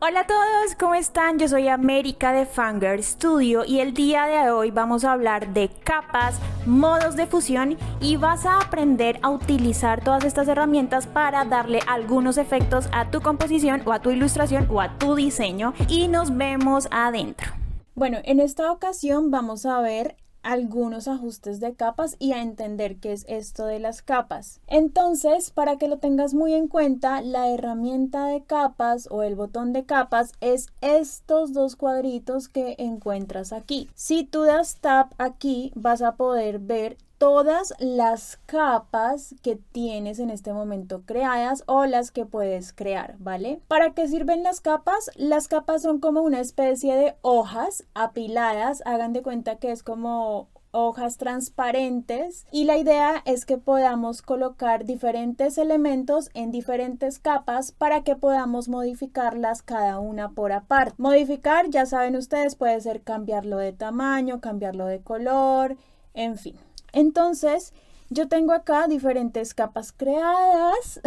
Hola a todos, ¿cómo están? Yo soy América de Fangirl Studio y el día de hoy vamos a hablar de capas, modos de fusión y vas a aprender a utilizar todas estas herramientas para darle algunos efectos a tu composición o a tu ilustración o a tu diseño y nos vemos adentro. Bueno, en esta ocasión vamos a ver algunos ajustes de capas y a entender qué es esto de las capas. Entonces, para que lo tengas muy en cuenta, la herramienta de capas o el botón de capas es estos dos cuadritos que encuentras aquí. Si tú das tap aquí, vas a poder ver todas las capas que tienes en este momento creadas o las que puedes crear, ¿vale? ¿Para qué sirven las capas? Las capas son como una especie de hojas apiladas, hagan de cuenta que es como hojas transparentes y la idea es que podamos colocar diferentes elementos en diferentes capas para que podamos modificarlas cada una por aparte. Modificar, ya saben ustedes, puede ser cambiarlo de tamaño, cambiarlo de color, en fin. Entonces, yo tengo acá diferentes capas creadas.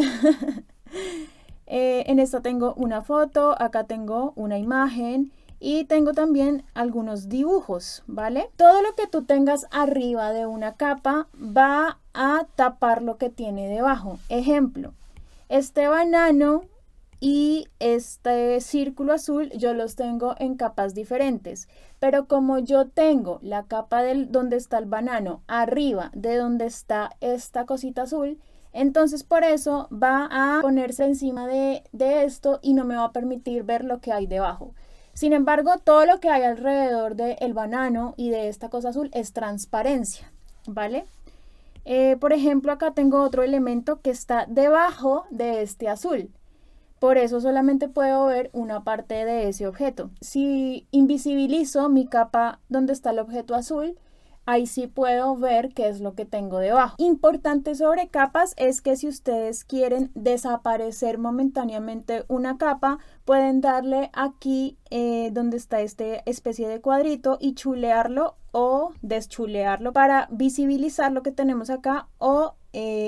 En esta tengo una foto, acá tengo una imagen y tengo también algunos dibujos, ¿vale? Todo lo que tú tengas arriba de una capa va a tapar lo que tiene debajo. Ejemplo, este banano y este círculo azul yo los tengo en capas diferentes, pero como yo tengo la capa donde está el banano arriba de donde está esta cosita azul, entonces por eso va a ponerse encima de esto y no me va a permitir ver lo que hay debajo. Sin embargo, todo lo que hay alrededor del banano y de esta cosa azul es transparencia, ¿vale? Por ejemplo, acá tengo otro elemento que está debajo de este azul. Por eso solamente puedo ver una parte de ese objeto. Si invisibilizo mi capa donde está el objeto azul, ahí sí puedo ver qué es lo que tengo debajo. Importante sobre capas es que si ustedes quieren desaparecer momentáneamente una capa, pueden darle aquí donde está esta especie de cuadrito y chulearlo o deschulearlo para visibilizar lo que tenemos acá o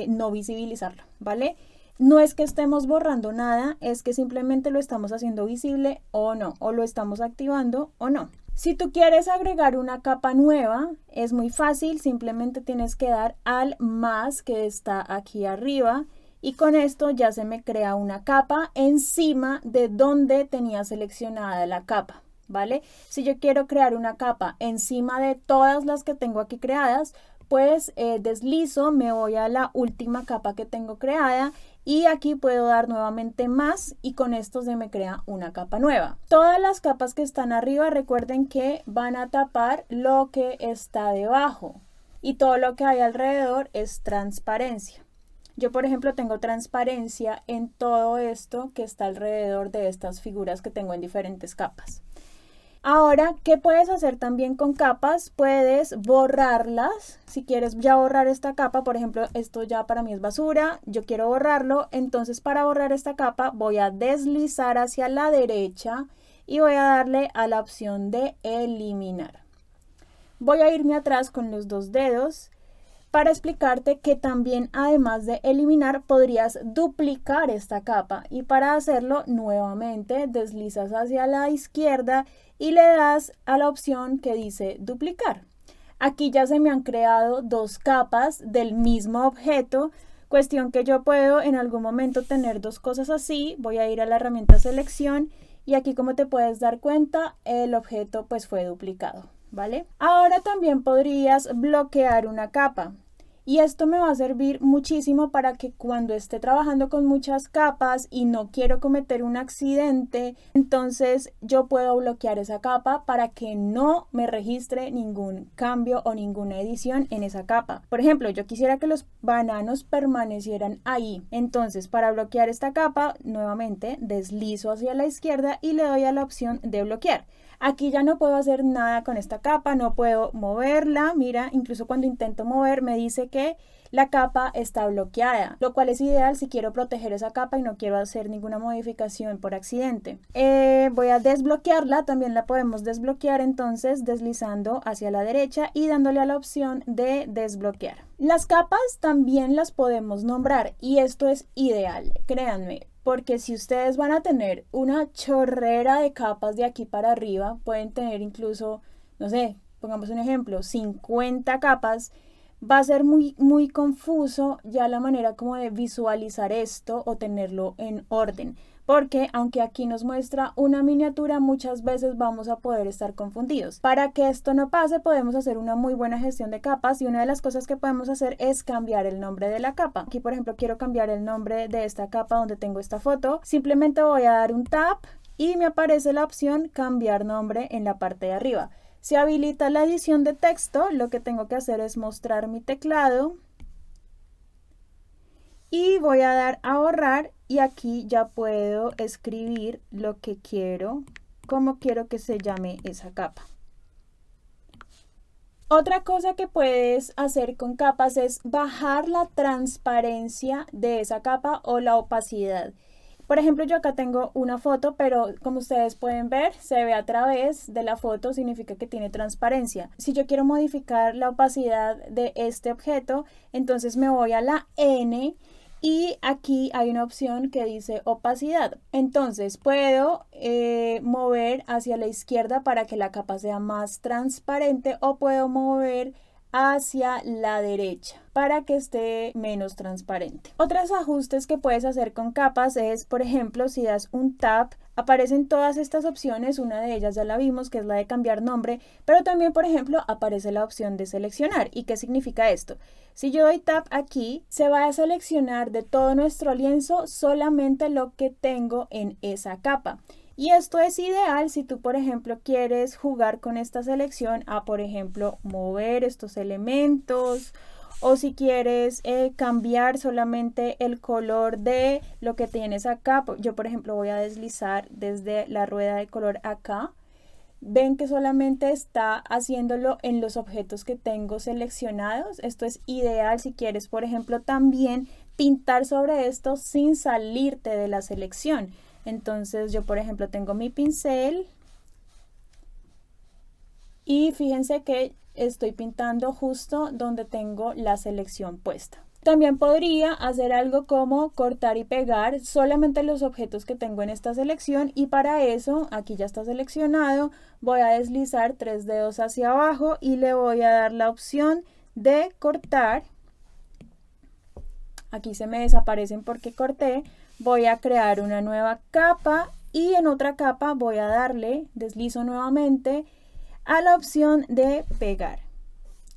no visibilizarlo, ¿vale? No es que estemos borrando nada, es que simplemente lo estamos haciendo visible o no, o lo estamos activando o no. Si tú quieres agregar una capa nueva, es muy fácil, simplemente tienes que dar al más que está aquí arriba y con esto ya se me crea una capa encima de donde tenía seleccionada la capa, ¿vale? Si yo quiero crear una capa encima de todas las que tengo aquí creadas, pues deslizo, me voy a la última capa que tengo creada y aquí puedo dar nuevamente más y con esto se me crea una capa nueva. Todas las capas que están arriba recuerden que van a tapar lo que está debajo y todo lo que hay alrededor es transparencia. Yo por ejemplo tengo transparencia en todo esto que está alrededor de estas figuras que tengo en diferentes capas. Ahora, ¿qué puedes hacer también con capas? Puedes borrarlas. Si quieres ya borrar esta capa, por ejemplo, esto ya para mí es basura, yo quiero borrarlo, entonces para borrar esta capa voy a deslizar hacia la derecha y voy a darle a la opción de eliminar. Voy a irme atrás con los dos dedos para explicarte que también además de eliminar podrías duplicar esta capa y para hacerlo nuevamente deslizas hacia la izquierda y le das a la opción que dice duplicar. Aquí ya se me han creado dos capas del mismo objeto, cuestión que yo puedo en algún momento tener dos cosas así. Voy a ir a la herramienta selección y aquí como te puedes dar cuenta el objeto pues fue duplicado, ¿vale? Ahora también podrías bloquear una capa. Y esto me va a servir muchísimo para que cuando esté trabajando con muchas capas y no quiero cometer un accidente, entonces yo puedo bloquear esa capa para que no me registre ningún cambio o ninguna edición en esa capa. Por ejemplo, yo quisiera que los bananos permanecieran ahí. Entonces, para bloquear esta capa, nuevamente deslizo hacia la izquierda y le doy a la opción de bloquear. Aquí ya no puedo hacer nada con esta capa, no puedo moverla. Mira, incluso cuando intento mover me dice que la capa está bloqueada, lo cual es ideal si quiero proteger esa capa y no quiero hacer ninguna modificación por accidente. Voy a desbloquearla, también la podemos desbloquear entonces deslizando hacia la derecha y dándole a la opción de desbloquear. Las capas también las podemos nombrar y esto es ideal, créanme. porque si ustedes van a tener una chorrera de capas de aquí para arriba, pueden tener incluso, no sé, pongamos un ejemplo, 50 capas, va a ser muy confuso ya la manera como de visualizar esto o tenerlo en orden. Porque aunque aquí nos muestra una miniatura, muchas veces vamos a poder estar confundidos. Para que esto no pase, podemos hacer una muy buena gestión de capas y una de las cosas que podemos hacer es cambiar el nombre de la capa. Aquí, por ejemplo, quiero cambiar el nombre de esta capa donde tengo esta foto. Simplemente voy a dar un tap y me aparece la opción cambiar nombre en la parte de arriba. Si habilita la edición de texto, lo que tengo que hacer es mostrar mi teclado y voy a dar a borrar y aquí ya puedo escribir lo que quiero, cómo quiero que se llame esa capa. Otra cosa que puedes hacer con capas es bajar la transparencia de esa capa o la opacidad. Por ejemplo, yo acá tengo una foto, pero como ustedes pueden ver, se ve a través de la foto, significa que tiene transparencia. Si yo quiero modificar la opacidad de este objeto, entonces me voy a la N y aquí hay una opción que dice opacidad. Entonces puedo mover hacia la izquierda para que la capa sea más transparente o puedo mover hacia la derecha para que esté menos transparente. Otros ajustes que puedes hacer con capas es, por ejemplo, si das un tap, aparecen todas estas opciones. Una de ellas ya la vimos, que es la de cambiar nombre, pero también, por ejemplo, aparece la opción de seleccionar. ¿Y qué significa esto? Si yo doy tap aquí, se va a seleccionar de todo nuestro lienzo solamente lo que tengo en esa capa. Y esto es ideal si tú, por ejemplo, quieres jugar con esta selección a, por ejemplo, mover estos elementos o si quieres cambiar solamente el color de lo que tienes acá. Yo, por ejemplo, voy a deslizar desde la rueda de color acá. Ven que solamente está haciéndolo en los objetos que tengo seleccionados. Esto es ideal si quieres, por ejemplo, también pintar sobre esto sin salirte de la selección. Entonces yo, por ejemplo, tengo mi pincel y fíjense que estoy pintando justo donde tengo la selección puesta. También podría hacer algo como cortar y pegar solamente los objetos que tengo en esta selección y para eso, aquí ya está seleccionado, voy a deslizar 3 dedos hacia abajo y le voy a dar la opción de cortar. Aquí se me desaparecen porque corté. Voy a crear una nueva capa y en otra capa voy a darle, deslizo nuevamente, a la opción de pegar.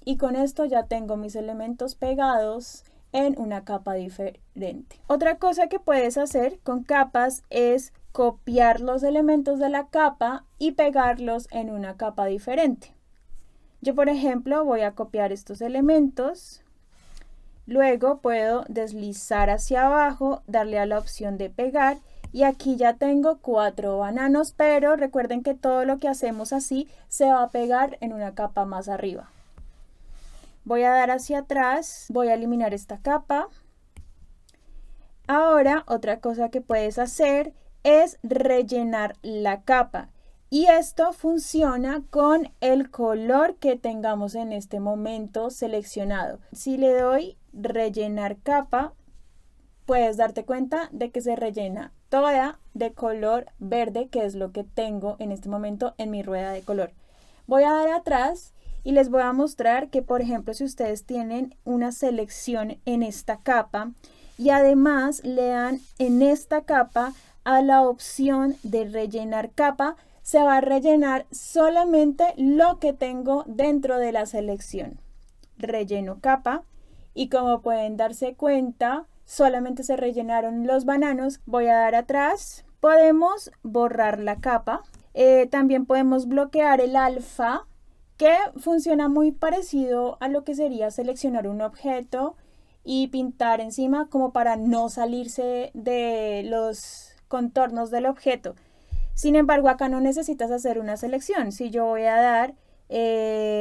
Y con esto ya tengo mis elementos pegados en una capa diferente. Otra cosa que puedes hacer con capas es copiar los elementos de la capa y pegarlos en una capa diferente. Yo, por ejemplo, voy a copiar estos elementos. Luego puedo deslizar hacia abajo, darle a la opción de pegar y aquí ya tengo 4 bananos, pero recuerden que todo lo que hacemos así se va a pegar en una capa más arriba. Voy a dar hacia atrás, voy a eliminar esta capa. Ahora, otra cosa que puedes hacer es rellenar la capa. Y esto funciona con el color que tengamos en este momento seleccionado. Si le doy rellenar capa, puedes darte cuenta de que se rellena toda de color verde, que es lo que tengo en este momento en mi rueda de color. Voy a dar atrás y les voy a mostrar que, por ejemplo, si ustedes tienen una selección en esta capa y además le dan en esta capa a la opción de rellenar capa, se va a rellenar solamente lo que tengo dentro de la selección. Relleno capa y como pueden darse cuenta, solamente se rellenaron los bananos. Voy a dar atrás. Podemos borrar la capa. También podemos bloquear el alfa, que funciona muy parecido a lo que sería seleccionar un objeto y pintar encima como para no salirse de los contornos del objeto. Sin embargo, acá no necesitas hacer una selección. Si yo voy a dar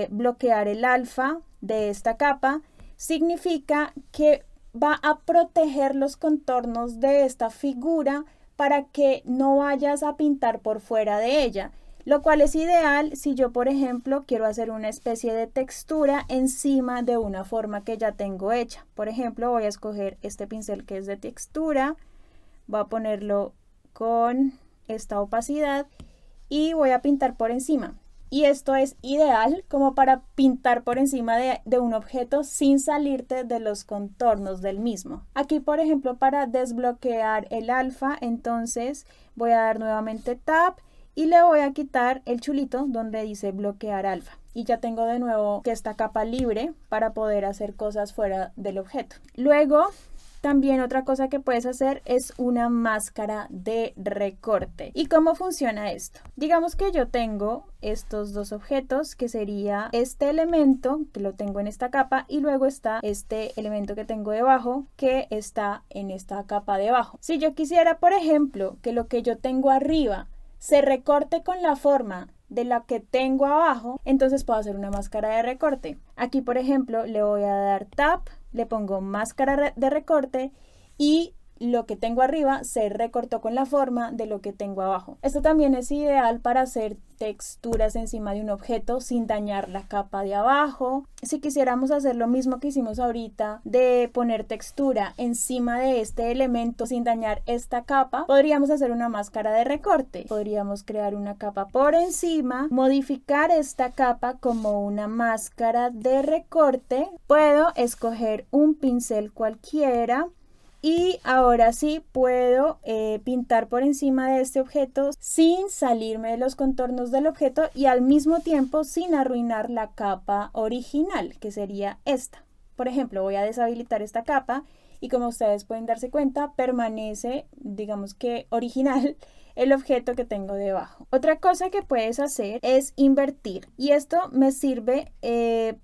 bloquear el alfa de esta capa, significa que va a proteger los contornos de esta figura para que no vayas a pintar por fuera de ella. Lo cual es ideal si yo, por ejemplo, quiero hacer una especie de textura encima de una forma que ya tengo hecha. Por ejemplo, voy a escoger este pincel que es de textura. voy a ponerlo con esta opacidad y voy a pintar por encima. Y esto es ideal como para pintar por encima de un objeto sin salirte de los contornos del mismo. Aquí, por ejemplo, para desbloquear el alfa, entonces voy a dar nuevamente Tab y le voy a quitar el chulito donde dice bloquear alfa. Y ya tengo de nuevo esta capa libre para poder hacer cosas fuera del objeto. Luego, también otra cosa que puedes hacer es una máscara de recorte. ¿Y cómo funciona esto? Digamos que yo tengo estos dos objetos, que sería este elemento que lo tengo en esta capa y luego está este elemento que tengo debajo que está en esta capa de abajo. Si yo quisiera, por ejemplo, que lo que yo tengo arriba se recorte con la forma de la que tengo abajo, entonces puedo hacer una máscara de recorte. Aquí, por ejemplo, le voy a dar Tab, le pongo máscara de recorte y lo que tengo arriba se recortó con la forma de lo que tengo abajo. Esto también es ideal para hacer texturas encima de un objeto sin dañar la capa de abajo. Si quisiéramos hacer lo mismo que hicimos ahorita de poner textura encima de este elemento sin dañar esta capa, podríamos hacer una máscara de recorte. Podríamos crear una capa por encima, modificar esta capa como una máscara de recorte. Puedo escoger un pincel cualquiera. Y ahora sí puedo pintar por encima de este objeto sin salirme de los contornos del objeto y al mismo tiempo sin arruinar la capa original, que sería esta. Por ejemplo, voy a deshabilitar esta capa y como ustedes pueden darse cuenta, permanece, digamos que original, el objeto que tengo debajo. Otra cosa que puedes hacer es invertir y esto me sirve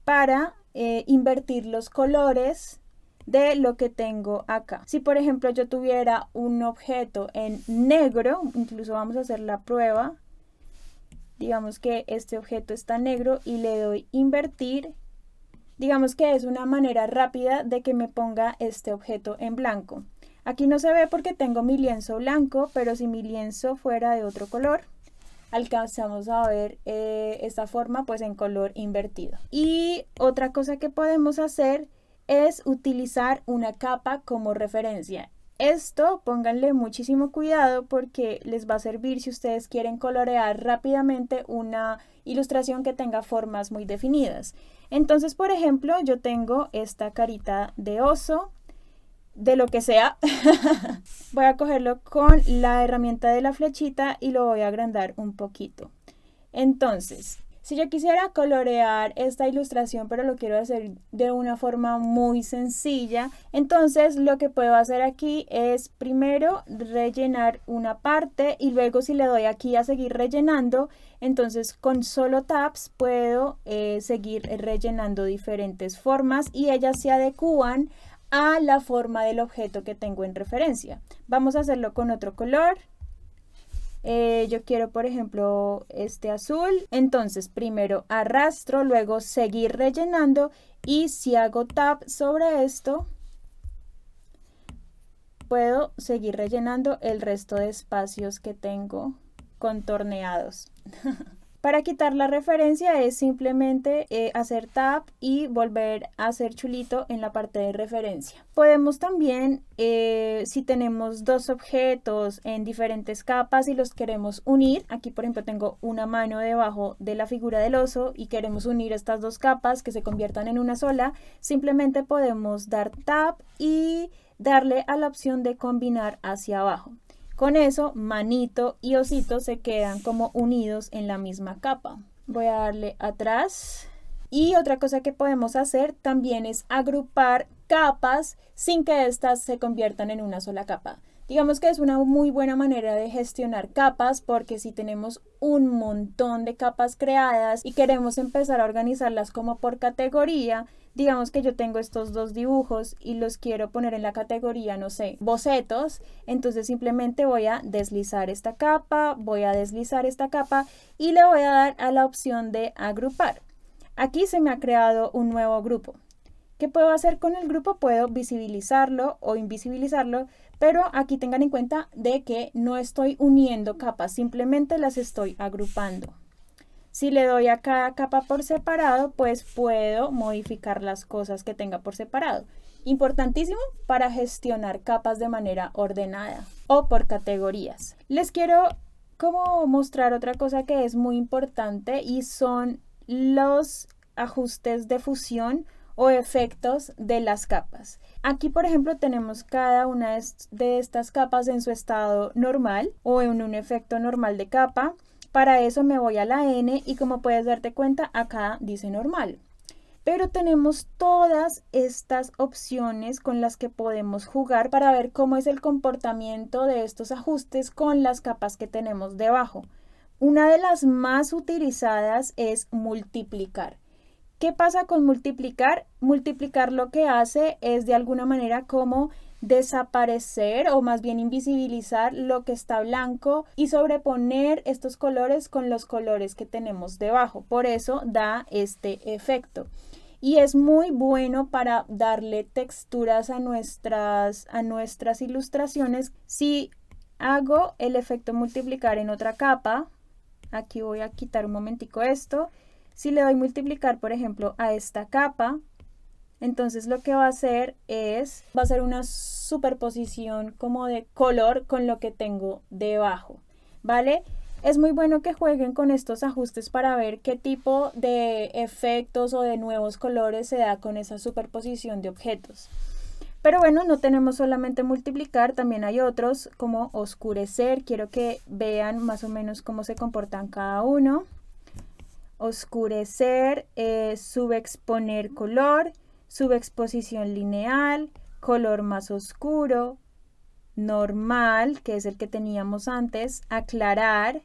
para invertir los colores de lo que tengo acá. Si por ejemplo yo tuviera un objeto en negro, incluso vamos a hacer la prueba, digamos que este objeto está negro y le doy invertir, digamos que es una manera rápida de que me ponga este objeto en blanco. Aquí no se ve porque tengo mi lienzo blanco, pero si mi lienzo fuera de otro color, alcanzamos a ver esta forma pues en color invertido. Y otra cosa que podemos hacer es utilizar una capa como referencia. Esto pónganle muchísimo cuidado porque les va a servir si ustedes quieren colorear rápidamente una ilustración que tenga formas muy definidas. Entonces, por ejemplo, yo tengo esta carita de oso, de lo que sea. Voy a cogerlo con la herramienta de la flechita y lo voy a agrandar un poquito. Entonces, si yo quisiera colorear esta ilustración, pero lo quiero hacer de una forma muy sencilla, entonces lo que puedo hacer aquí es primero rellenar una parte y luego si le doy aquí a seguir rellenando, entonces con solo tabs puedo seguir rellenando diferentes formas y ellas se adecúan a la forma del objeto que tengo en referencia. Vamos a hacerlo con otro color. Yo quiero por ejemplo este azul, entonces primero arrastro, luego seguir rellenando y si hago tab sobre esto puedo seguir rellenando el resto de espacios que tengo contorneados. Para quitar la referencia es simplemente hacer tab y volver a hacer chulito en la parte de referencia. Podemos también, si tenemos dos objetos en diferentes capas y los queremos unir, aquí por ejemplo tengo una mano debajo de la figura del oso y queremos unir estas dos capas que se conviertan en una sola, simplemente podemos dar tab y darle a la opción de combinar hacia abajo. Con eso, manito y osito se quedan como unidos en la misma capa. Voy a darle atrás. Y otra cosa que podemos hacer también es agrupar capas sin que éstas se conviertan en una sola capa. Digamos que es una muy buena manera de gestionar capas porque si tenemos un montón de capas creadas y queremos empezar a organizarlas como por categoría, digamos que yo tengo estos dos dibujos y los quiero poner en la categoría, no sé, bocetos, entonces simplemente voy a deslizar esta capa, voy a deslizar esta capa y le voy a dar a la opción de agrupar. Aquí se me ha creado un nuevo grupo. ¿Qué puedo hacer con el grupo? Puedo visibilizarlo o invisibilizarlo, pero aquí tengan en cuenta de que no estoy uniendo capas, simplemente las estoy agrupando. Si le doy a cada capa por separado, pues puedo modificar las cosas que tenga por separado. Importantísimo para gestionar capas de manera ordenada o por categorías. Les quiero como mostrar otra cosa que es muy importante y son los ajustes de fusión o efectos de las capas. Aquí, por ejemplo, tenemos cada una de estas capas en su estado normal o en un efecto normal de capa. Para eso me voy a la N y como puedes darte cuenta, acá dice normal. Pero tenemos todas estas opciones con las que podemos jugar para ver cómo es el comportamiento de estos ajustes con las capas que tenemos debajo. Una de las más utilizadas es multiplicar. ¿Qué pasa con multiplicar? Multiplicar lo que hace es de alguna manera como desaparecer o más bien invisibilizar lo que está blanco y sobreponer estos colores con los colores que tenemos debajo. Por eso da este efecto. Y es muy bueno para darle texturas a nuestras ilustraciones. Si hago el efecto multiplicar en otra capa, aquí voy a quitar un momentico esto. Si le doy multiplicar, por ejemplo, a esta capa, entonces lo que va a hacer una superposición como de color con lo que tengo debajo, ¿vale? Es muy bueno que jueguen con estos ajustes para ver qué tipo de efectos o de nuevos colores se da con esa superposición de objetos. Pero bueno, no tenemos solamente multiplicar, también hay otros como oscurecer. Quiero que vean más o menos cómo se comportan cada uno. Oscurecer, subexponer color, subexposición lineal, color más oscuro, normal, que es el que teníamos antes, aclarar,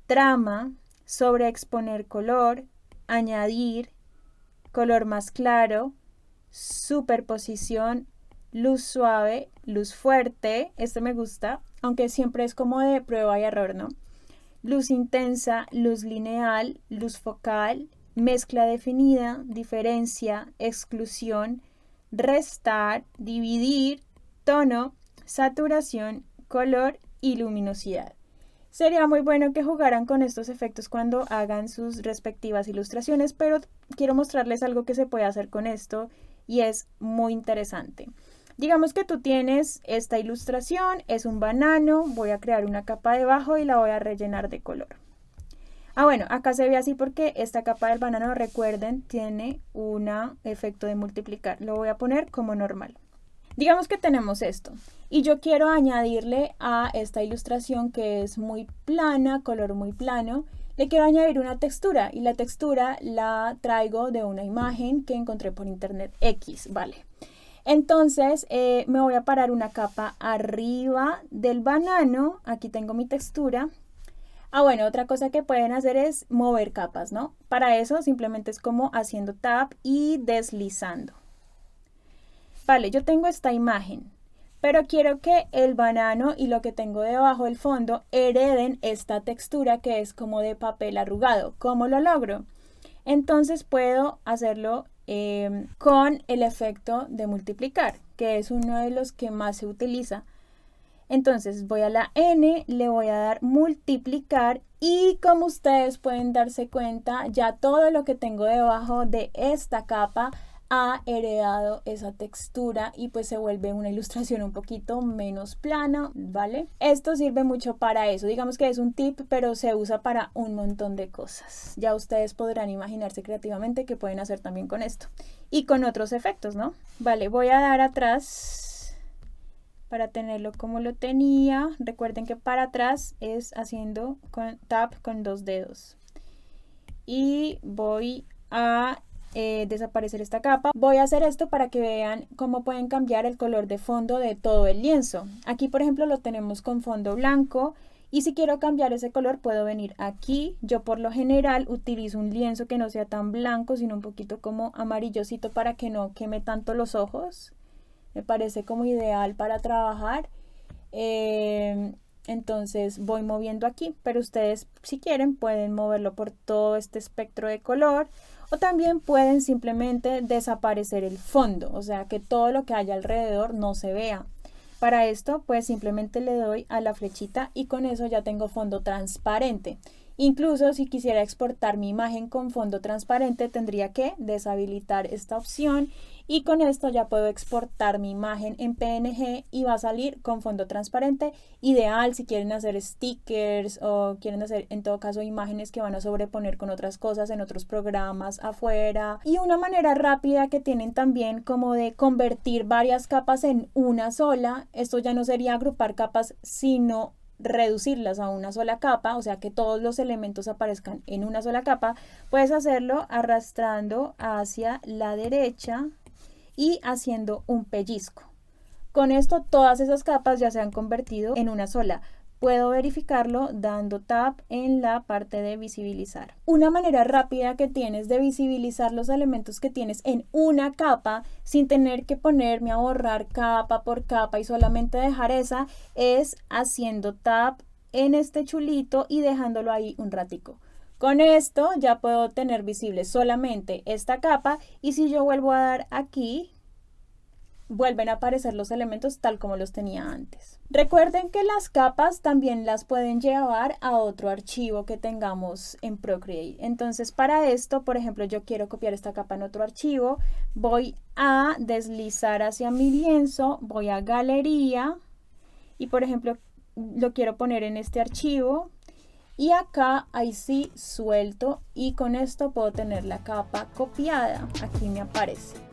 trama, sobreexponer color, añadir, color más claro, superposición, luz suave, luz fuerte, este me gusta, aunque siempre es como de prueba y error, ¿no? Luz intensa, luz lineal, luz focal, mezcla definida, diferencia, exclusión, restar, dividir, tono, saturación, color y luminosidad. Sería muy bueno que jugaran con estos efectos cuando hagan sus respectivas ilustraciones, pero quiero mostrarles algo que se puede hacer con esto y es muy interesante. Digamos que tú tienes esta ilustración, es un banano, voy a crear una capa debajo y la voy a rellenar de color. Bueno, acá se ve así porque esta capa del banano, recuerden, tiene un efecto de multiplicar. Lo voy a poner como normal. Digamos que tenemos esto y yo quiero añadirle a esta ilustración que es muy plana, color muy plano, le quiero añadir una textura y la textura la traigo de una imagen que encontré por internet X, ¿vale? Entonces me voy a parar una capa arriba del banano, aquí tengo mi textura. Bueno, otra cosa que pueden hacer es mover capas, ¿no? Para eso simplemente es como haciendo tap y deslizando. Vale, yo tengo esta imagen, pero quiero que el banano y lo que tengo debajo del fondo hereden esta textura que es como de papel arrugado. ¿Cómo lo logro? Entonces puedo hacerlo con el efecto de multiplicar, que es uno de los que más se utiliza. Entonces voy a la N, le voy a dar multiplicar y como ustedes pueden darse cuenta, ya todo lo que tengo debajo de esta capa ha heredado esa textura y pues se vuelve una ilustración un poquito menos plana, ¿vale? Esto sirve mucho para eso, digamos que es un tip, pero se usa para un montón de cosas. Ya ustedes podrán imaginarse creativamente qué pueden hacer también con esto y con otros efectos, ¿no? Vale, voy a dar atrás para tenerlo como lo tenía. Recuerden que para atrás es haciendo tap con 2 dedos y voy a desaparecer esta capa. Voy a hacer esto para que vean cómo pueden cambiar el color de fondo de todo el lienzo. Aquí por ejemplo lo tenemos con fondo blanco y si quiero cambiar ese color puedo venir aquí. Yo por lo general utilizo un lienzo que no sea tan blanco sino un poquito como amarillosito para que no queme tanto los ojos. Me parece como ideal para trabajar. Entonces voy moviendo aquí, pero ustedes si quieren pueden moverlo por todo este espectro de color. O también pueden simplemente desaparecer el fondo, o sea que todo lo que haya alrededor no se vea. Para esto pues simplemente le doy a la flechita y con eso ya tengo fondo transparente. Incluso si quisiera exportar mi imagen con fondo transparente, tendría que deshabilitar esta opción y con esto ya puedo exportar mi imagen en PNG y va a salir con fondo transparente. Ideal si quieren hacer stickers o quieren hacer en todo caso imágenes que van a sobreponer con otras cosas en otros programas afuera. Y una manera rápida que tienen también como de convertir varias capas en una sola. Esto ya no sería agrupar capas, sino reducirlas a una sola capa, o sea que todos los elementos aparezcan en una sola capa. Puedes hacerlo arrastrando hacia la derecha y haciendo un pellizco. Con esto todas esas capas ya se han convertido en una sola. Puedo verificarlo dando tap en la parte de visibilizar. Una manera rápida que tienes de visibilizar los elementos que tienes en una capa sin tener que ponerme a borrar capa por capa y solamente dejar esa es haciendo tap en este chulito y dejándolo ahí un ratico. Con esto ya puedo tener visible solamente esta capa y si yo vuelvo a dar aquí, vuelven a aparecer los elementos tal como los tenía antes. Recuerden que las capas también las pueden llevar a otro archivo que tengamos en Procreate. Entonces para esto, por ejemplo, yo quiero copiar esta capa en otro archivo, voy a deslizar hacia mi lienzo, voy a galería y por ejemplo lo quiero poner en este archivo y acá ahí sí suelto y con esto puedo tener la capa copiada. Aquí me aparece.